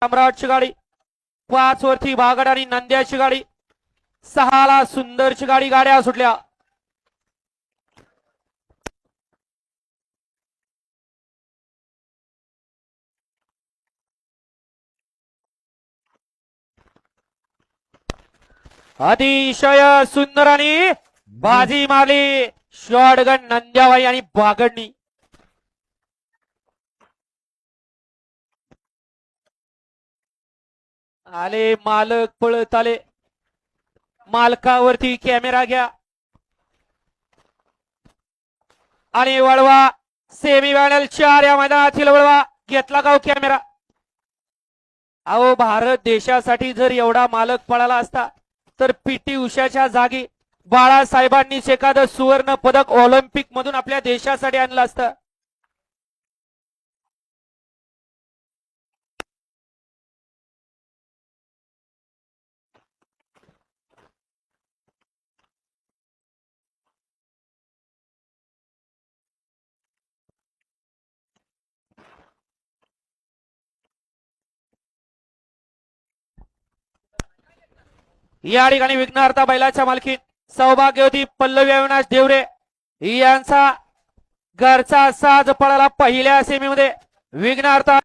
सम्राटची गाडी, 5 वरती बागड आणि नंद्याची गाडी, 6 ला सुंदरची गाडी. गाड्या सुटल्या. अतिशय सुंदर आणि बाजी मारली शॉटगन नंद्याबाई आणि बागडनी. आले मालक पळत आले. मालकावरती कॅमेरा घ्या आणि वळवा. सेमी फायनल 4 या मैदानातील वळवा घेतला गाव कॅमेरा. अहो भारत देशासाठी जर एवढा मालक पळाला असता तर पीटी उषाच्या जागी बाळासाहेबांनीच एखादं सुवर्ण पदक ऑलिम्पिक मधून आपल्या देशासाठी आणलं असतं. या ठिकाणी विघ्नहर्ता बैलाच्या मालकीन सौभाग्यवती पल्लवी अविनाश देवरे यांचा घरचा साज पळाला पहिल्या सेमीमध्ये. विघ्नहर्ता